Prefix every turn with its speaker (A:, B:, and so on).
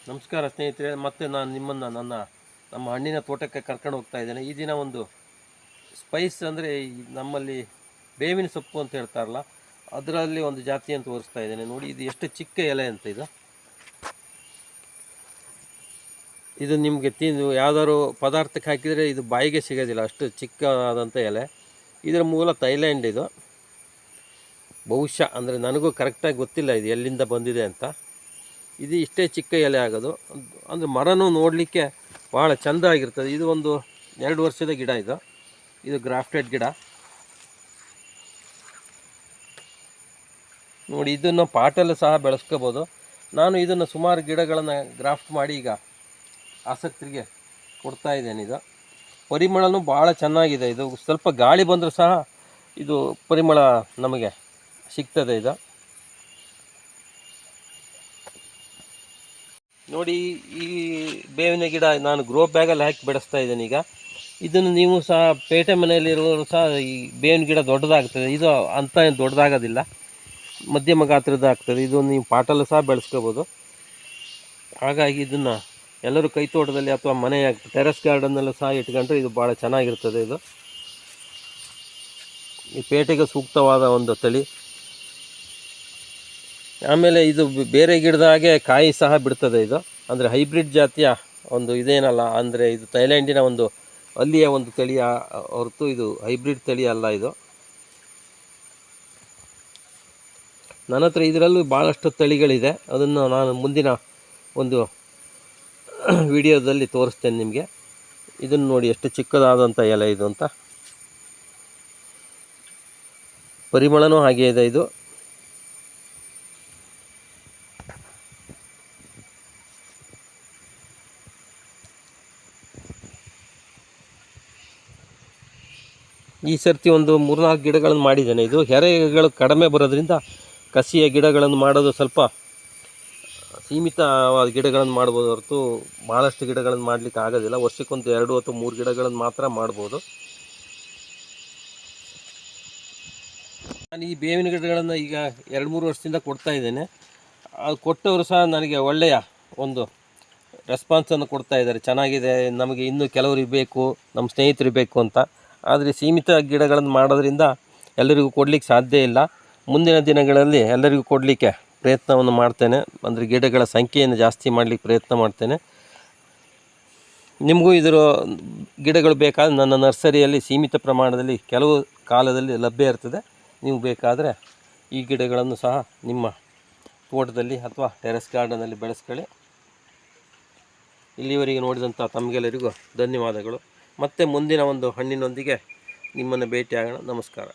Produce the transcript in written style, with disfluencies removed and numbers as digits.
A: ನಮಸ್ಕಾರ ಸ್ನೇಹಿತರೆ, ಮತ್ತೆ ನಾನು ನಿಮ್ಮನ್ನು ನಮ್ಮ ಹಣ್ಣಿನ ತೋಟಕ್ಕೆ ಕರ್ಕೊಂಡು ಹೋಗ್ತಾ ಇದ್ದೇನೆ. ಈ ದಿನ ಒಂದು ಸ್ಪೈಸ್ ಅಂದರೆ ನಮ್ಮಲ್ಲಿ ಬೇವಿನ ಸೊಪ್ಪು ಅಂತ ಹೇಳ್ತಾರಲ್ಲ, ಅದರಲ್ಲಿ ಒಂದು ಜಾತಿಯನ್ನು ತೋರಿಸ್ತಾ ಇದ್ದೇನೆ. ನೋಡಿ, ಇದು ಎಷ್ಟು ಚಿಕ್ಕ ಎಲೆ ಅಂತ. ಇದು ನಿಮಗೆ ಯಾವುದಾದ್ರು ಪದಾರ್ಥಕ್ಕೆ ಹಾಕಿದರೆ ಇದು ಬಾಯಿಗೆ ಸಿಗೋದಿಲ್ಲ, ಅಷ್ಟು ಚಿಕ್ಕದಾದಂಥ ಎಲೆ. ಇದರ ಮೂಲ ಥೈಲ್ಯಾಂಡ್. ಇದು ಬಹುಶಃ ಅಂದರೆ ನನಗೂ ಕರೆಕ್ಟಾಗಿ ಗೊತ್ತಿಲ್ಲ ಇದು ಎಲ್ಲಿಂದ ಬಂದಿದೆ ಅಂತ. ಇದು ಇಷ್ಟೇ ಚಿಕ್ಕ ಎಲೆ ಆಗೋದು, ಅಂದರೆ ಮರನೂ ನೋಡಲಿಕ್ಕೆ ಭಾಳ ಚೆಂದ ಆಗಿರ್ತದೆ. ಇದು ಒಂದು 2 ವರ್ಷದ ಗಿಡ. ಇದು ಗ್ರಾಫ್ಟೆಡ್ ಗಿಡ. ನೋಡಿ, ಇದನ್ನು ಪಾಟಲ್ಲೂ ಸಹ ಬೆಳೆಸ್ಕೋಬೋದು. ನಾನು ಇದನ್ನು ಸುಮಾರು ಗಿಡಗಳನ್ನು ಗ್ರಾಫ್ಟ್ ಮಾಡಿ ಈಗ ಆಸಕ್ತರಿಗೆ ಕೊಡ್ತಾ ಇದ್ದೇನೆ. ಇದು ಪರಿಮಳನೂ ಭಾಳ ಚೆನ್ನಾಗಿದೆ. ಇದು ಸ್ವಲ್ಪ ಗಾಳಿ ಬಂದರೂ ಸಹ ಇದು ಪರಿಮಳ ನಮಗೆ ಸಿಗ್ತದೆ. ಇದು ನೋಡಿ, ಈ ಬೇವಿನ ಗಿಡ ನಾನು ಗ್ರೋ ಬ್ಯಾಗಲ್ಲಿ ಹಾಕಿ ಬೆಳೆಸ್ತಾ ಇದ್ದೇನೆ ಈಗ. ಇದನ್ನು ನೀವು ಸಹ ಪೇಟೆ ಮನೆಯಲ್ಲಿರುವವರು ಸಹ ಈ ಬೇವಿನ ಗಿಡ ದೊಡ್ಡದಾಗ್ತದೆ. ಇದು ಅಂಥ ಏನು ದೊಡ್ಡದಾಗೋದಿಲ್ಲ, ಮಧ್ಯಮ ಗಾತ್ರದ್ದಾಗ್ತದೆ. ಇದು ನೀವು ಪಾಟಲ್ಲೂ ಸಹ ಬೆಳೆಸ್ಕೋಬೋದು. ಹಾಗಾಗಿ ಇದನ್ನು ಎಲ್ಲರೂ ಕೈತೋಟದಲ್ಲಿ ಅಥವಾ ಮನೆಯ ಟೆರೆಸ್ ಗಾರ್ಡನ್ನಲ್ಲೂ ಸಹ ಇಟ್ಕೊಂಡ್ರೆ ಇದು ಭಾಳ ಚೆನ್ನಾಗಿರ್ತದೆ. ಇದು ಈ ಪೇಟೆಗೆ ಸೂಕ್ತವಾದ ಒಂದು ತಳಿ. ಆಮೇಲೆ ಇದು ಬೇರೆ ಗಿಡದ ಹಾಗೆ ಕಾಯಿ ಸಹ ಬಿಡ್ತದೆ. ಇದು ಅಂದರೆ ಹೈಬ್ರಿಡ್ ಜಾತಿಯ ಒಂದು ಇದೇನಲ್ಲ, ಅಂದರೆ ಇದು ಥೈಲ್ಯಾಂಡಿನ ಒಂದು ಅಲ್ಲಿಯ ಒಂದು ತಳಿಯ ಹೊರತು ಇದು ಹೈಬ್ರಿಡ್ ತಳಿ ಅಲ್ಲ. ಇದು ನನ್ನ ಹತ್ರ ಇದರಲ್ಲೂ ಭಾಳಷ್ಟು ತಳಿಗಳಿದೆ. ಅದನ್ನು ನಾನು ಮುಂದಿನ ಒಂದು ವಿಡಿಯೋದಲ್ಲಿ ತೋರಿಸ್ತೇನೆ ನಿಮಗೆ. ಇದನ್ನು ನೋಡಿ, ಎಷ್ಟು ಚಿಕ್ಕದಾದಂಥ ಎಲೆ ಇದು ಅಂತ. ಪರಿಮಳನೂ ಹಾಗೆ ಇದೆ. ಇದು ಈ ಸರ್ತಿ ಒಂದು 3-4 ಗಿಡಗಳನ್ನು ಮಾಡಿದ್ದೇನೆ. ಇದು ಎರೆಗಳು ಕಡಿಮೆ ಬರೋದ್ರಿಂದ ಕಸಿಯ ಗಿಡಗಳನ್ನು ಮಾಡೋದು ಸ್ವಲ್ಪ ಸೀಮಿತವಾದ ಗಿಡಗಳನ್ನು ಮಾಡ್ಬೋದು ಹೊರತು ಭಾಳಷ್ಟು ಗಿಡಗಳನ್ನು ಮಾಡಲಿಕ್ಕೆ ಆಗೋದಿಲ್ಲ. ವರ್ಷಕ್ಕೊಂದು 2 ಅಥವಾ 3 ಗಿಡಗಳನ್ನು ಮಾತ್ರ ಮಾಡ್ಬೋದು. ನಾನು ಈ ಬೇವಿನ ಗಿಡಗಳನ್ನು ಈಗ 2-3 ವರ್ಷದಿಂದ ಕೊಡ್ತಾ ಇದ್ದೇನೆ. ಕೊಟ್ಟವರು ಸಹ ನನಗೆ ಒಳ್ಳೆಯ ಒಂದು ರೆಸ್ಪಾನ್ಸನ್ನು ಕೊಡ್ತಾ ಇದ್ದಾರೆ. ಚೆನ್ನಾಗಿದೆ, ನಮಗೆ ಇನ್ನೂ ಕೆಲವರಿಗೆ ಬೇಕು, ನಮ್ಮ ಸ್ನೇಹಿತರಿಗೆ ಬೇಕು ಅಂತ. ಆದರೆ ಸೀಮಿತ ಗಿಡಗಳನ್ನು ಮಾಡೋದ್ರಿಂದ ಎಲ್ಲರಿಗೂ ಕೊಡಲಿಕ್ಕೆ ಸಾಧ್ಯ ಇಲ್ಲ. ಮುಂದಿನ ದಿನಗಳಲ್ಲಿ ಎಲ್ಲರಿಗೂ ಕೊಡಲಿಕ್ಕೆ ಪ್ರಯತ್ನವನ್ನು ಮಾಡ್ತೇನೆ. ಅಂದರೆ ಗಿಡಗಳ ಸಂಖ್ಯೆಯನ್ನು ಜಾಸ್ತಿ ಮಾಡಲಿಕ್ಕೆ ಪ್ರಯತ್ನ ಮಾಡ್ತೇನೆ. ನಿಮಗೂ ಇದರ ಗಿಡಗಳು ಬೇಕಾದರೆ ನನ್ನ ನರ್ಸರಿಯಲ್ಲಿ ಸೀಮಿತ ಪ್ರಮಾಣದಲ್ಲಿ ಕೆಲವು ಕಾಲದಲ್ಲಿ ಲಭ್ಯ ಇರ್ತದೆ. ನೀವು ಬೇಕಾದರೆ ಈ ಗಿಡಗಳನ್ನು ಸಹ ನಿಮ್ಮ ತೋಟದಲ್ಲಿ ಅಥವಾ ಟೆರೆಸ್ ಗಾರ್ಡನಲ್ಲಿ ಬೆಳೆಸ್ಕೊಳ್ಳಿ. ಇಲ್ಲಿವರೆಗೆ ನೋಡಿದಂಥ ತಮಗೆಲ್ಲರಿಗೂ ಧನ್ಯವಾದಗಳು. ಮತ್ತೆ ಮುಂದಿನ ಒಂದು ಹಣ್ಣಿನೊಂದಿಗೆ ನಿಮ್ಮನ್ನು ಭೇಟಿಯಾಗೋಣ. ನಮಸ್ಕಾರ.